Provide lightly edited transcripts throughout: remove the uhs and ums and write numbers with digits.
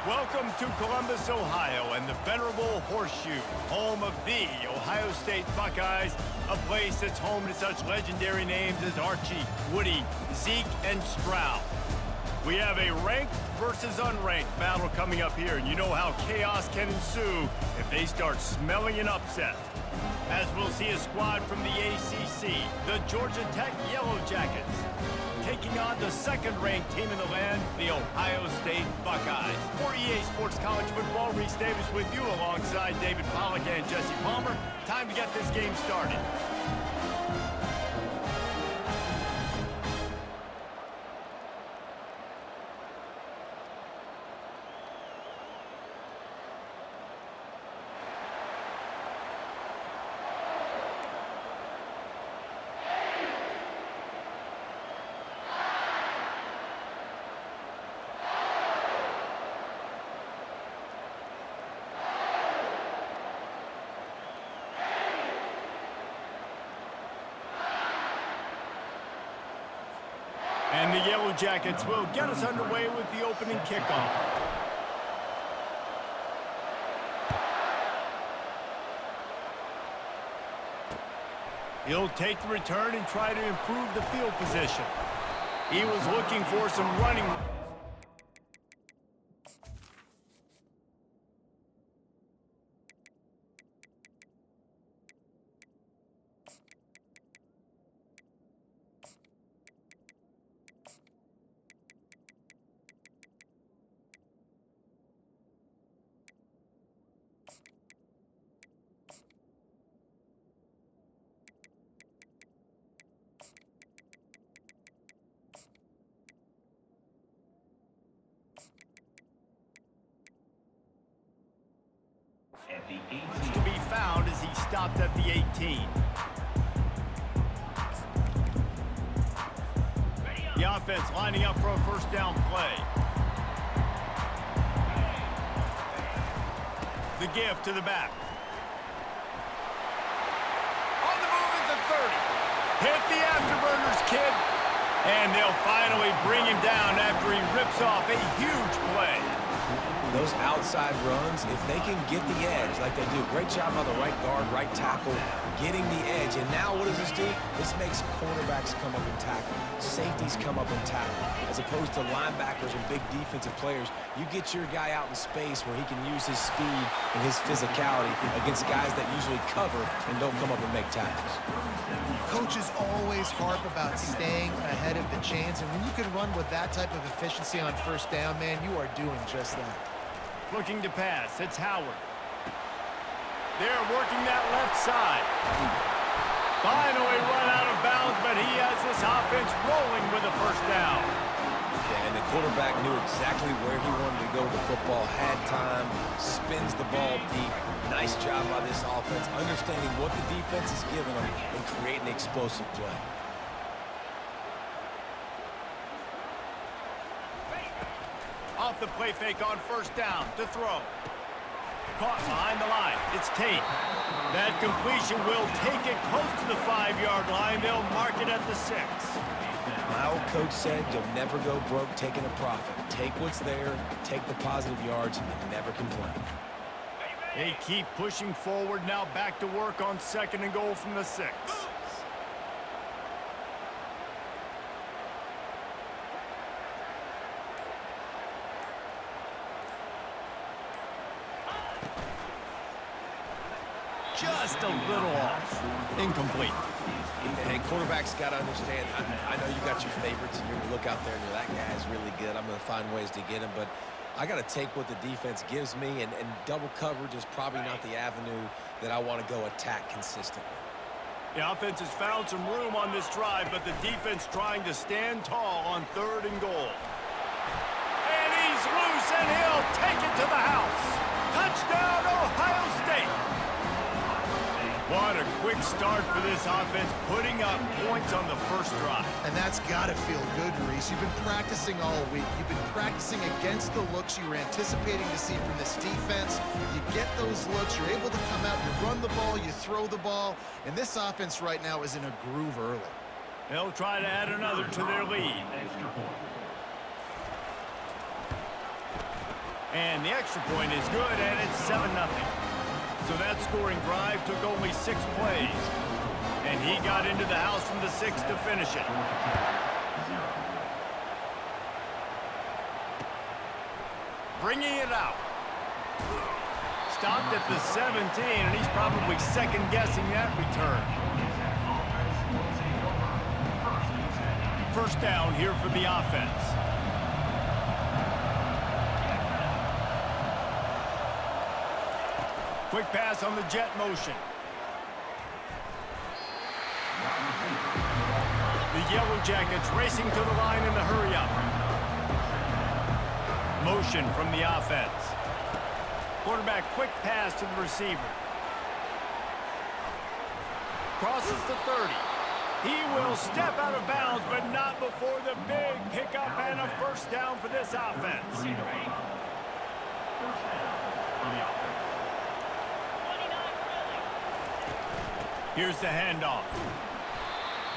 Welcome to Columbus, Ohio, and the venerable Horseshoe, home of the Ohio State Buckeyes, a place that's home to such legendary names as Archie, Woody, Zeke, and Stroud. We have a ranked versus unranked battle coming up here, and you know how chaos can ensue if they start smelling an upset. As we'll see a squad from the ACC, the Georgia Tech Yellow Jackets, taking on the second-ranked team in the land, the Ohio State Buckeyes. For EA Sports College Football, Reese Davis with you alongside David Pollack and Jesse Palmer. Time to get this game started. And the Yellow Jackets will get us underway with the opening kickoff. He'll take the return and try to improve the field position. He was looking for some running. To be found as he stopped at the 18. The offense lining up for a first down play. The give to the back. On the move at the 30. Hit the afterburners, kid. And they'll finally bring him down after he rips off a huge play. Those outside runs, if they can get the edge like they do, great job by the right guard, right tackle, getting the edge. And now what does this do? This makes cornerbacks come up and tackle, safeties come up and tackle, as opposed to linebackers and big defensive players. You get your guy out in space where he can use his speed and his physicality against guys that usually cover and don't come up and make tackles. Coaches always harp about staying ahead of the chains, and when you can run with that type of efficiency on first down, man, you are doing just that. Looking to pass, it's Howard. They're working that left side. Finally run out of bounds, but he has this offense rolling with a first down. Yeah, and the quarterback knew exactly where he wanted to go with the football, had time, spins the ball deep. Nice job by this offense, understanding what the defense is giving them and creating an explosive play. Off the play fake on first down to throw. Caught behind the line. It's Tate. That completion will take it close to the 5-yard line. They'll mark it at the 6. My old coach said you'll never go broke taking a profit. Take what's there, take the positive yards, and never complain. They keep pushing forward, now back to work on 2nd and goal from the 6. Just a little off. Incomplete. Hey, quarterbacks got to understand, I know you got your favorites, and you're going to look out there and that guy's really good. I'm going to find ways to get him, but I got to take what the defense gives me, and double coverage is probably not the avenue that I want to go attack consistently. The offense has found some room on this drive, but the defense trying to stand tall on 3rd and goal. And he's loose, and he'll take it to the house. Touchdown, Ohio State. What a quick start for this offense, putting up points on the first drive. And that's got to feel good, Reese. You've been practicing all week. You've been practicing against the looks you were anticipating to see from this defense. You get those looks, you're able to come out, you run the ball, you throw the ball, and this offense right now is in a groove early. They'll try to add another to their lead. And the extra point is good, and it's 7-0. So that scoring drive took only 6 plays. And he got into the house from the 6 to finish it. Bringing it out. Stopped at the 17, and he's probably second-guessing that return. First down here for the offense. Quick pass on the jet motion. The Yellow Jackets racing to the line in the hurry-up. Motion from the offense. Quarterback quick pass to the receiver. Crosses the 30. He will step out of bounds, but not before the big pickup and a first down for this offense. Here's the handoff.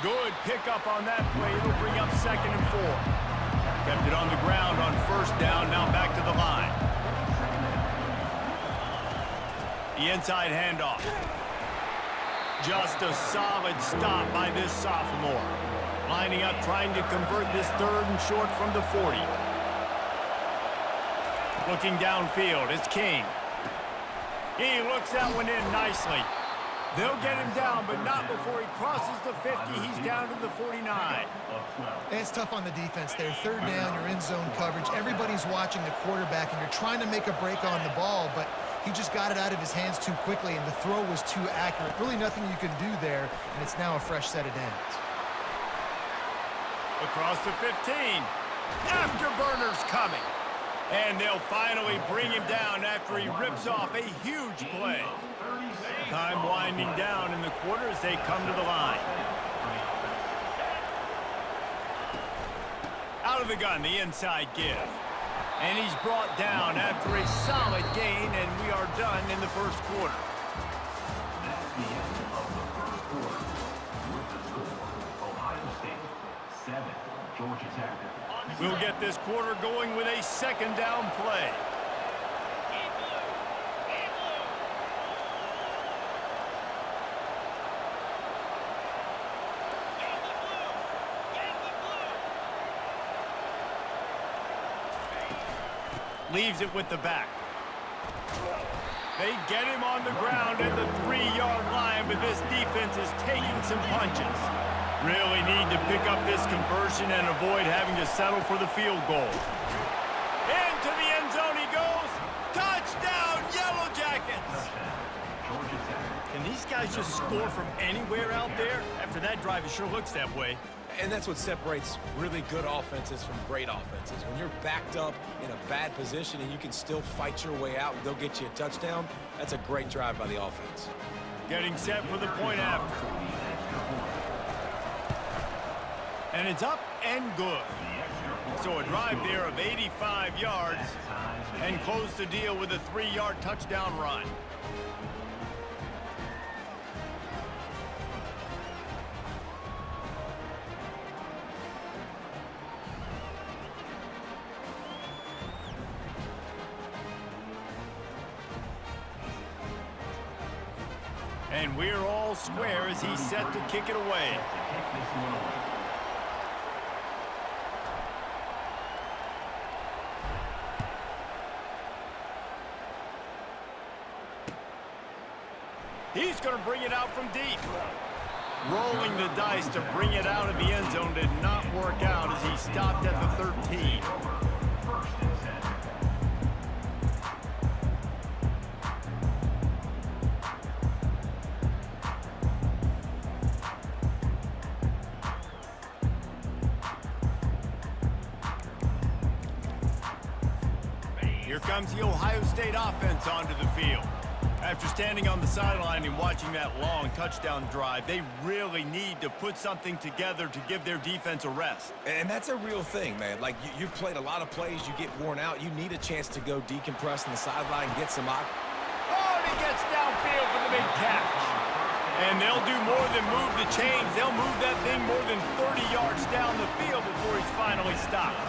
Good pickup on that play. It'll bring up 2nd and 4. Kept it on the ground on first down, now back to the line. The inside handoff. Just a solid stop by this sophomore. Lining up, trying to convert this 3rd and short from the 40. Looking downfield, it's King. He looks that one in nicely. They'll get him down, but not before he crosses the 50. He's down to the 49. And it's tough on the defense there. 3rd down, you're in zone coverage. Everybody's watching the quarterback, and you're trying to make a break on the ball, but he just got it out of his hands too quickly, and the throw was too accurate. Really nothing you can do there, and it's now a fresh set of downs. Across the 15. Afterburners coming. And they'll finally bring him down after he rips off a huge play. Time winding down in the quarter as they come to the line. Out of the gun, the inside give. And he's brought down after a solid gain, and we are done in the first quarter. That's the end of the first quarter. With the score, Ohio State 7, Georgia Tech. We'll get this quarter going with a 2nd down play. Leaves it with the back. They get him on the ground at the 3-yard line, but this defense is taking some punches. Really need to pick up this conversion and avoid having to settle for the field goal. Into the end zone he goes. Touchdown, Yellow Jackets! Can these guys just score from anywhere out there? After that drive, it sure looks that way. And that's what separates really good offenses from great offenses. When you're backed up in a bad position and you can still fight your way out and they'll get you a touchdown, that's a great drive by the offense. Getting set for the point after. And it's up and good. So a drive there of 85 yards and close the deal with a 3-yard touchdown run. And we're all square as he's set to kick it away. He's going to bring it out from deep. Rolling the dice to bring it out of the end zone did not work out as he stopped at the 13. Here comes the Ohio State offense onto the field. After standing on the sideline and watching that long touchdown drive, they really need to put something together to give their defense a rest. And that's a real thing, man. Like, you've played a lot of plays, you get worn out, you need a chance to go decompress on the sideline, get some out. Oh, and he gets downfield for the big catch. And they'll do more than move the chains. They'll move that thing more than 30 yards down the field before he's finally stopped.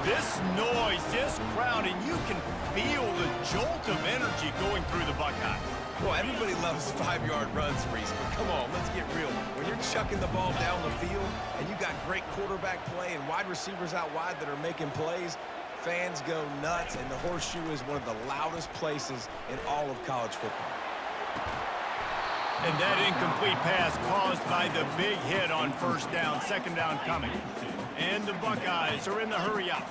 This noise, this crowd, and you can feel the jolt of energy going through the Buckeyes. Well, everybody loves 5-yard runs, Reese, but come on, let's get real. When you're chucking the ball down the field and you got great quarterback play and wide receivers out wide that are making plays, fans go nuts, and the Horseshoe is one of the loudest places in all of college football. And that incomplete pass caused by the big hit on first down, second down coming. And the Buckeyes are in the hurry up.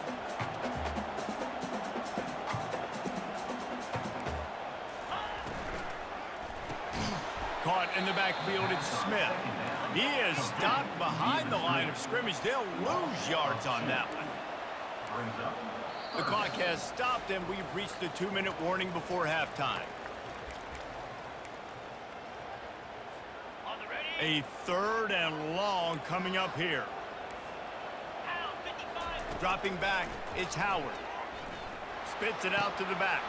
Caught in the backfield, it's Smith. He is stopped behind the line of scrimmage. They'll lose yards on that one. The clock has stopped, and we've reached the 2-minute warning before halftime. A 3rd and long coming up here. Dropping back, it's Howard. Spits it out to the back.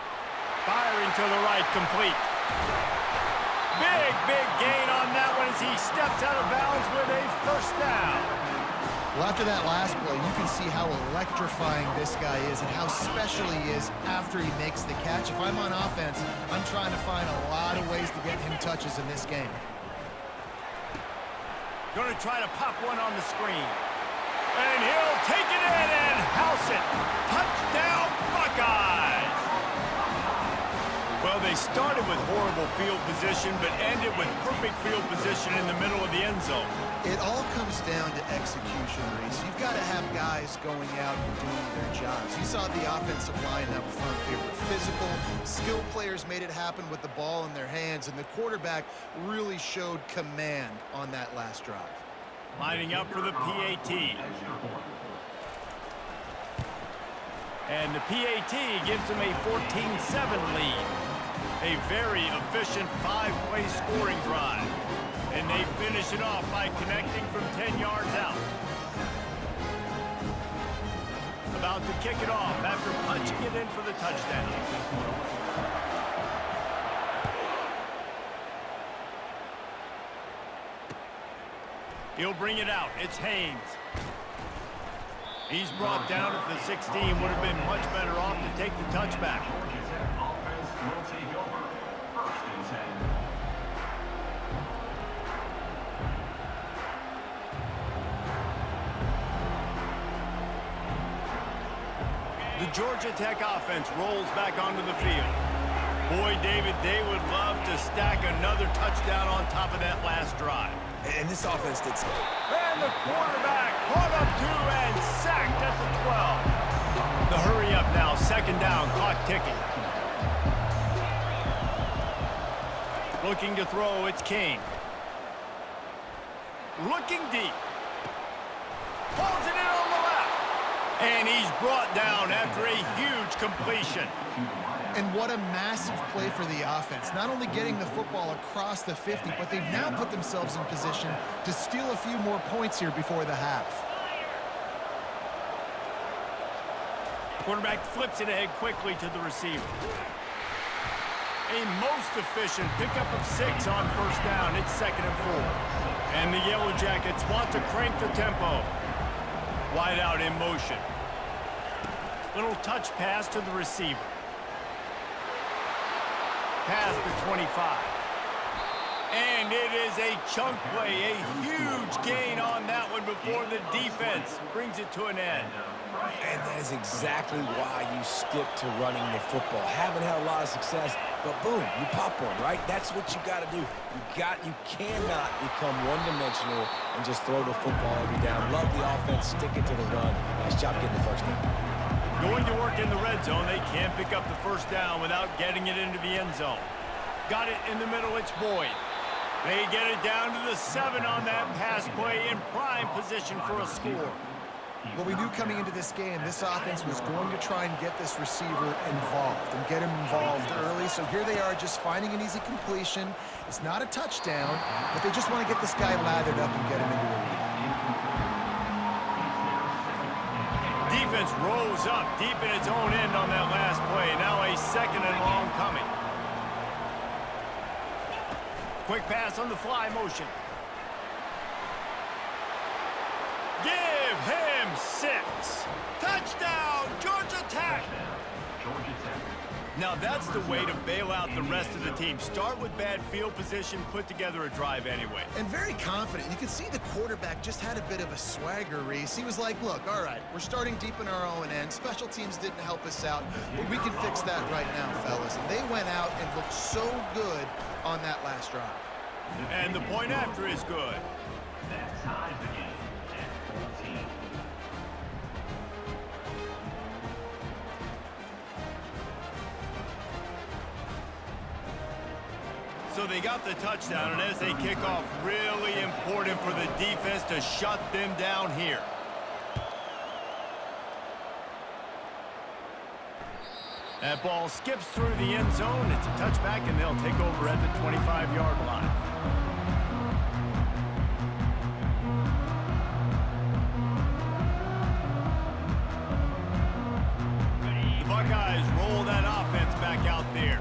Firing to the right, complete. Big gain on that one as he steps out of bounds with a first down. Well, after that last play, you can see how electrifying this guy is and how special he is after he makes the catch. If I'm on offense, I'm trying to find a lot of ways to get him touches in this game. Going to try to pop one on the screen. And he'll take it in and house it. Touchdown, Buckeyes! Well, they started with horrible field position, but ended with perfect field position in the middle of the end zone. It all comes down to execution, Reese. You've got to have guys going out and doing their jobs. You saw the offensive line up front. They were physical. Skilled players made it happen with the ball in their hands, and the quarterback really showed command on that last drive. Lining up for the PAT. And the PAT gives them a 14-7 lead. A very efficient 5-play scoring drive. And they finish it off by connecting from 10 yards out. About to kick it off after punching it in for the touchdown. He'll bring it out. It's Haynes. He's brought down at the 16. Would have been much better off to take the touchback. The Georgia Tech offense rolls back onto the field. Boy, David, they would love to stack another touchdown on top of that last drive. And this offense did so. And the quarterback caught up to and sacked at the 12. The hurry up now, second down, clock ticking. Looking to throw, it's King. Looking deep. Pulls it in on the left. And he's brought down after a huge completion. And what a massive play for the offense. Not only getting the football across the 50, but they've now put themselves in position to steal a few more points here before the half. Quarterback flips it ahead quickly to the receiver. A most efficient pickup of 6 on first down. It's 2nd and 4. And the Yellow Jackets want to crank the tempo. Wide out in motion. Little touch pass to the receiver. Past the 25. And it is a chunk play, a huge gain on that one before the defense brings it to an end. And that is exactly why you stick to running the football. Haven't had a lot of success, but boom, you pop one, right? That's what you got to do. You cannot become one-dimensional and just throw the football every down. Love the offense, stick it to the run. Nice job getting the first down. Going to work in the red zone, they can't pick up the first down without getting it into the end zone. Got it in the middle, it's Boyd. They get it down to the 7 on that pass play in prime position for a score. Well, we knew coming into this game, this offense was going to try and get this receiver involved and get him involved early. So here they are just finding an easy completion. It's not a touchdown, but they just want to get this guy lathered up and get him into a lead. Defense rose up deep in its own end on that last play. Now a 2nd and long coming. Quick pass on the fly motion. Give him 6. Touchdown, Georgia Tech! Georgia Tech. Now that's the way to bail out the rest of the team. Start with bad field position, put together a drive anyway. And very confident. You can see the quarterback just had a bit of a swagger, Reese. He was like, look, all right, we're starting deep in our own end. Special teams didn't help us out, but we can fix that right now, fellas. And they went out and looked so good on that last drive. And the point after is good. That ties the game at 14. So they got the touchdown, and as they kick off, really important for the defense to shut them down here. That ball skips through the end zone. It's a touchback, and they'll take over at the 25-yard line. The Buckeyes roll that offense back out there.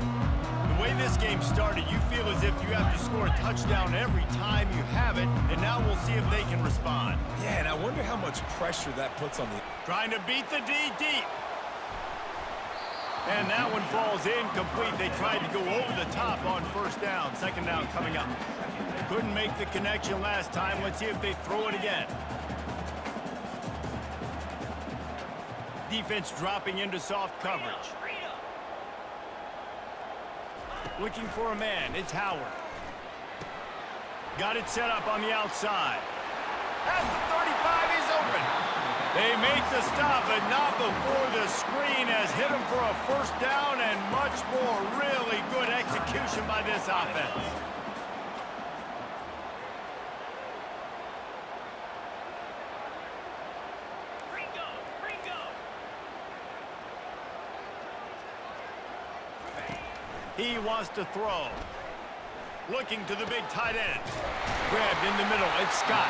The way this game started, you feel as if you have to score a touchdown every time you have it, and now we'll see if they can respond. Yeah, and I wonder how much pressure that puts on the... Trying to beat the D deep. And that one falls incomplete. They tried to go over the top on first down. Second down coming up. Couldn't make the connection last time. Let's see if they throw it again. Defense dropping into soft coverage. Looking for a man. It's Howard. Got it set up on the outside. At the 35, he's open. They make the stop, but not before the screen has hit him for a first down and much more. Really good execution by this offense. He wants to throw. Looking to the big tight end. Grabbed in the middle. It's Scott.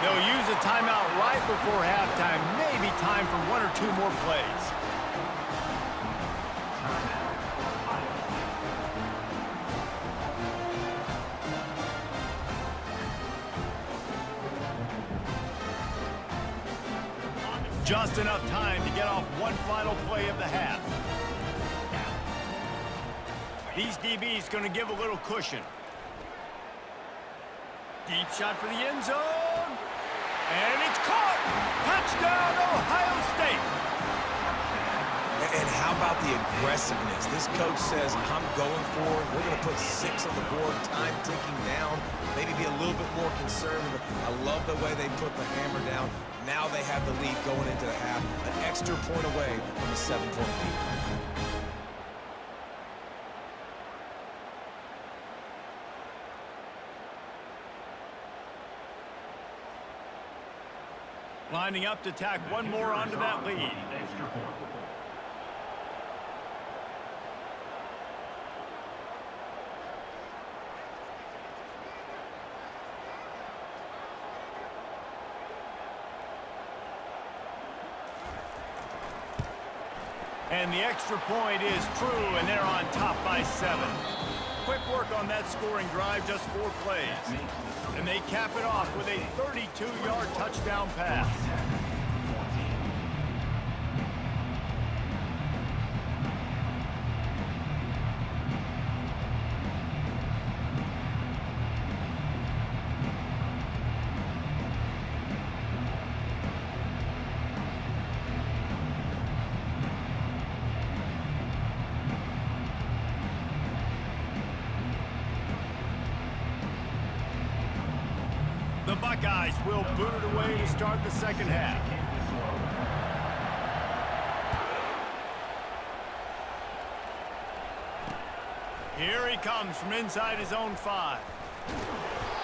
They'll use a timeout right before halftime. Maybe time for one or two more plays. Just enough time to get off one final play of the half. These DBs going to give a little cushion. Deep shot for the end zone. And it's caught. Touchdown, Ohio State. And how about the aggressiveness? This coach says, I'm going for it. We're going to put 6 on the board. Time ticking down. Maybe be a little bit more conservative. I love the way they put the hammer down. Now they have the lead going into the half. An extra point away from a 7-point lead. Lining up to tack one more onto that lead. And the extra point is true, and they're on top by 7. Quick work on that scoring drive, just 4 plays. And they cap it off with a 32-yard touchdown pass. The Buckeyes will boot it away to start the second half. Here he comes from inside his own 5.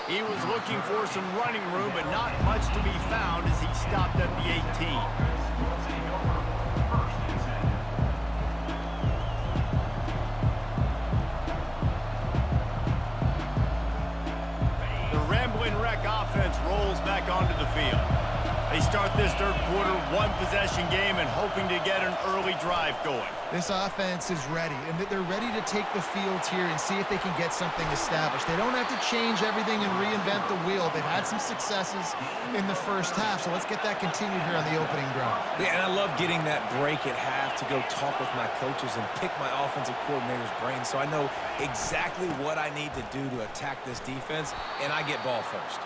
He was looking for some running room, but not much to be found as he stopped at the 18. Offense rolls back onto the field. They start this third quarter one-possession game and hoping to get an early drive going. This offense is ready, and they're ready to take the field here and see if they can get something established. They don't have to change everything and reinvent the wheel. They've had some successes in the first half, so let's get that continued here on the opening drive. Yeah, and I love getting that break at half to go talk with my coaches and pick my offensive coordinator's brain so I know exactly what I need to do to attack this defense, and I get ball first.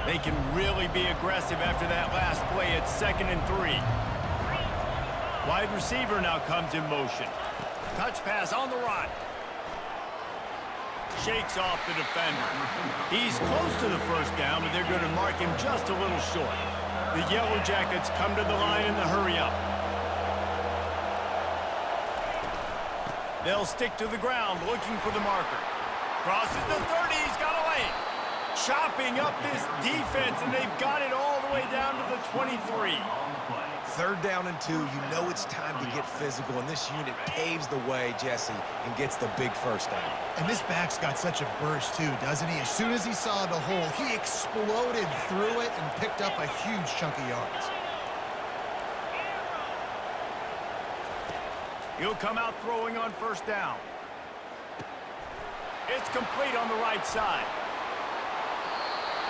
They can really be aggressive after that last play at 2nd and 3. Wide receiver now comes in motion. Touch pass on the run. Shakes off the defender. He's close to the first down, but they're going to mark him just a little short. The Yellow Jackets come to the line in the hurry-up. They'll stick to the ground looking for the marker. Crosses the 30. He's got away. Chopping up this defense, and they've got it all the way down to the 23. 3rd down and 2. You know it's time to get physical, and this unit paves the way, Jesse, and gets the big first down. And this back's got such a burst, too, doesn't he? As soon as he saw the hole, he exploded through it and picked up a huge chunk of yards. He'll come out throwing on first down. It's complete on the right side.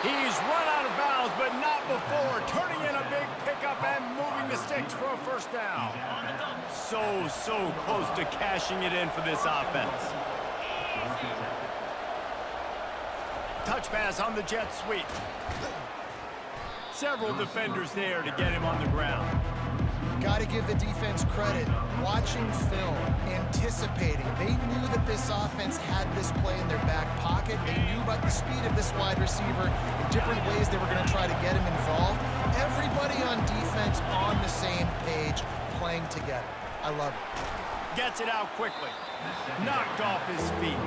He's run out of bounds, but not before. Turning in a big pickup and moving the sticks for a first down. So close to cashing it in for this offense. Touch pass on the jet sweep. Several defenders there to get him on the ground. Got to give the defense credit. Watching film, anticipating. They knew that this offense had this play in their back pocket. They knew about the speed of this wide receiver in different ways they were going to try to get him involved. Everybody on defense on the same page, playing together. I love it. Gets it out quickly. Knocked off his feet.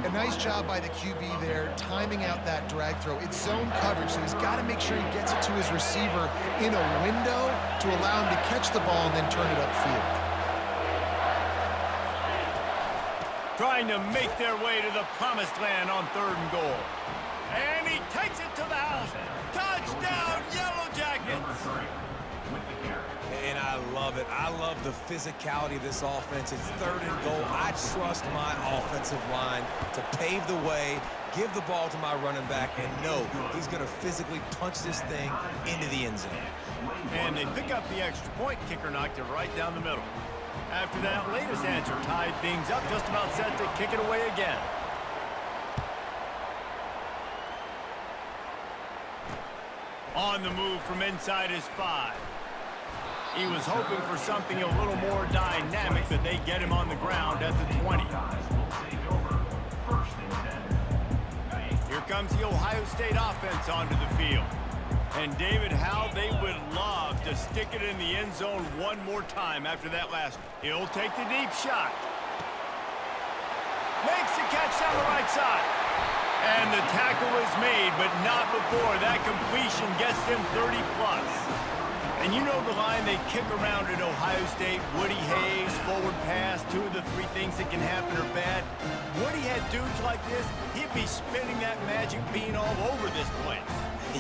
A nice job by the QB there, timing out that drag throw. It's zone coverage, so he's got to make sure he gets it to his receiver in a window to allow him to catch the ball and then turn it upfield. Trying to make their way to the promised land on 3rd and goal. And he takes it to the house. Touchdown, Yellow Jackets! And I love it. I love the physicality of this offense. It's 3rd and goal. I trust my offensive line to pave the way, give the ball to my running back, and know he's going to physically punch this thing into the end zone. And they pick up the extra point. Kicker knocked it right down the middle. After that latest answer tied things up, just about set to kick it away again. On the move from inside his 5. He was hoping for something a little more dynamic, but they get him on the ground at the 20. Here comes the Ohio State offense onto the field. And David, how they would love to stick it in the end zone one more time after that last. He'll take the deep shot. Makes the catch down the right side. And the tackle is made, but not before that completion gets them 30+. And you know the line they kick around at Ohio State, Woody Hayes, forward pass, 2 of the 3 things that can happen are bad. Woody had dudes like this, he'd be spinning that magic bean all over this place.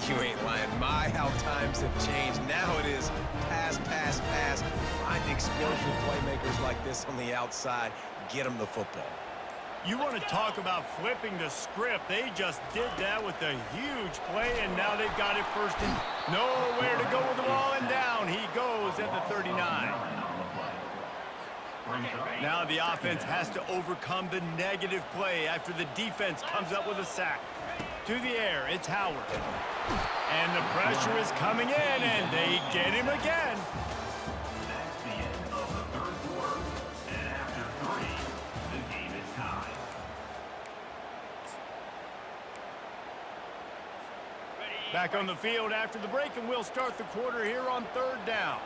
You ain't lying. My, how times have changed. Now it is pass, pass, pass. Find explosive playmakers like this on the outside. Get them the football. You want to talk about flipping the script. They just did that with a huge play, and now they've got it first and nowhere to go with the ball, and down he goes at the 39. Now the offense has to overcome the negative play after the defense comes up with a sack. To the air, it's Howard. And the pressure is coming in, and they get him again. That's the end of the 3rd quarter. And after 3, the game is tied. Back on the field after the break, and we'll start the quarter here on 3rd down.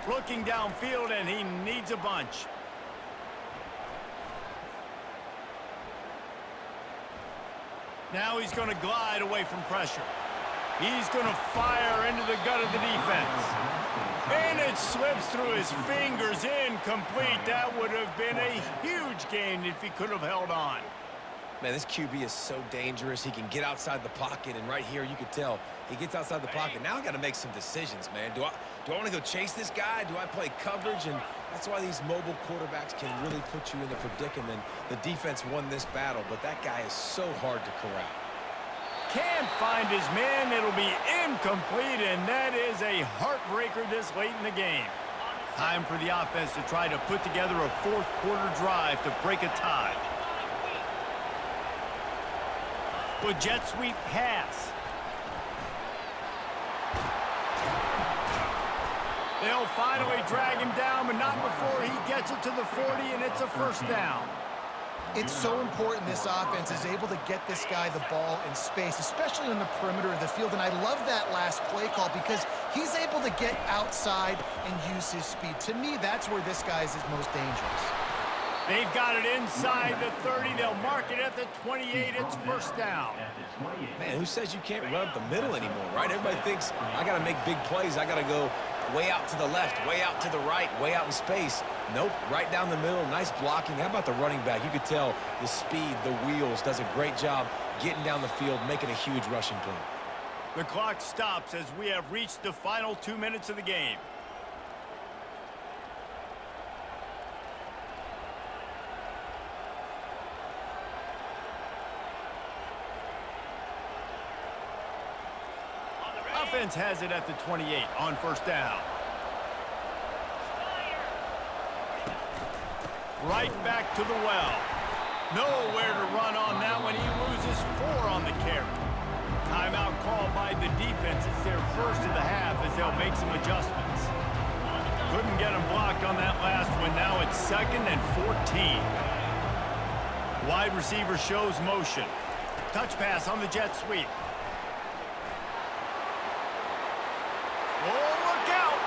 Looking downfield, and he needs a bunch. Now he's going to glide away from pressure. He's going to fire into the gut of the defense. And it slips through his fingers, incomplete. That would have been a huge gain if he could have held on. Man, this QB is so dangerous. He can get outside the pocket, and right here you can tell he gets outside the pocket. Now I got to make some decisions, man. Do I want to go chase this guy? Do I play coverage? And that's why these mobile quarterbacks can really put you in the predicament. The defense won this battle, but that guy is so hard to corral. Can't find his man. It'll be incomplete, and that is a heartbreaker this late in the game. Time for the offense to try to put together a fourth quarter drive to break a tie. With jet sweep pass. They'll finally drag him down, but not before he gets it to the 40, and it's a first down. It's so important this offense is able to get this guy the ball in space, especially on the perimeter of the field. And I love that last play call because he's able to get outside and use his speed. To me, that's where this guy is his most dangerous. They've got it inside the 30. They'll mark it at the 28. It's first down. Man, who says you can't run up the middle anymore, right? Everybody thinks I got to make big plays. I got to go way out to the left, way out to the right, way out in space. Nope, right down the middle. Nice blocking. How about the running back? You could tell the speed, the wheels, does a great job getting down the field, making a huge rushing play. The clock stops as we have reached the final 2 minutes of the game. Offense has it at the 28 on first down. Right back to the well. Nowhere to run on that one. He loses 4 on the carry. Timeout called by the defense. It's their first of the half as they'll make some adjustments. Couldn't get him blocked on that last one. Now it's 2nd and 14. Wide receiver shows motion. Touch pass on the jet sweep. Oh, look out!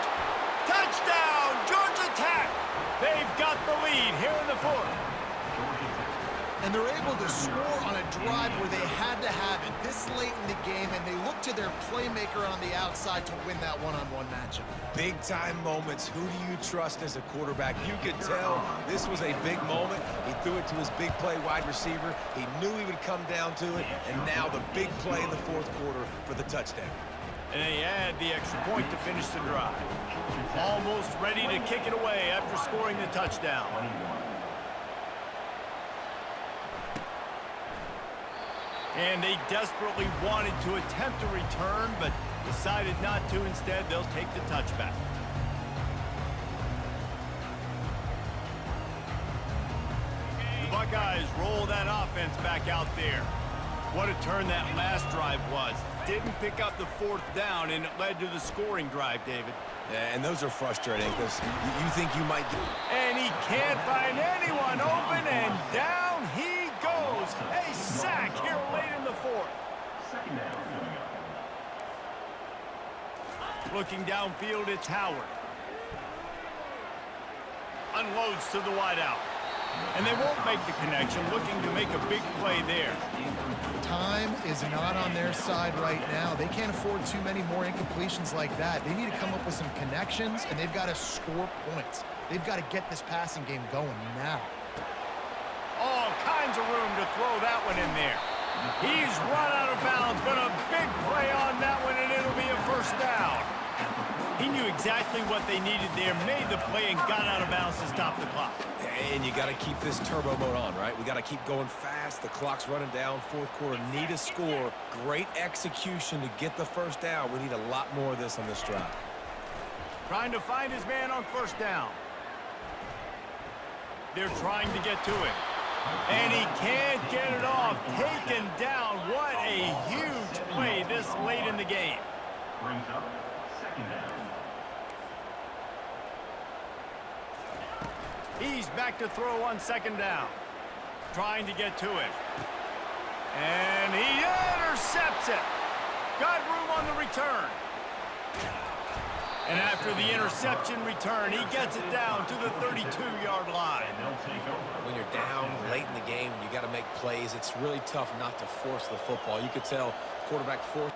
Touchdown, Georgia Tech! They've got the lead here in the 4th. And they're able to score on a drive where they had to have it this late in the game, and they look to their playmaker on the outside to win that one-on-one matchup. Big-time moments. Who do you trust as a quarterback? You could tell this was a big moment. He threw it to his big play wide receiver. He knew he would come down to it, and now the big play in the 4th quarter for the touchdown. And they add the extra point to finish the drive. Almost ready to kick it away after scoring the touchdown. And they desperately wanted to attempt a return, but decided not to. Instead, they'll take the touchback. The Buckeyes roll that offense back out there. What a turn that last drive was. Didn't pick up the 4th down, and it led to the scoring drive, David. Yeah, and those are frustrating because you think you might get... And he can't find anyone open, and down he goes. A sack here late in the 4th. Looking downfield, it's Howard. Unloads to the wideout. And they won't make the connection, looking to make a big play there. Time is not on their side right now. They can't afford too many more incompletions like that. They need to come up with some connections, and they've got to score points. They've got to get this passing game going now. All kinds of room to throw that one in there. He's run out of bounds, but a big play on that one, and it'll be a first down. He knew exactly what they needed there, made the play, and got out of bounds to stop the clock. And you got to keep this turbo mode on, right? We got to keep going fast. The clock's running down. 4th quarter, need a score. Great execution to get the first down. We need a lot more of this on this drive. Trying to find his man on first down. They're trying to get to it. And he can't get it off. Taken down. What a huge play this late in the game. Brings up 2nd down. He's back to throw on 2nd down. Trying to get to it. And he intercepts it. Got room on the return. And after the interception return, he gets it down to the 32-yard line. When you're down late in the game, you got to make plays. It's really tough not to force the football. You could tell quarterback forced.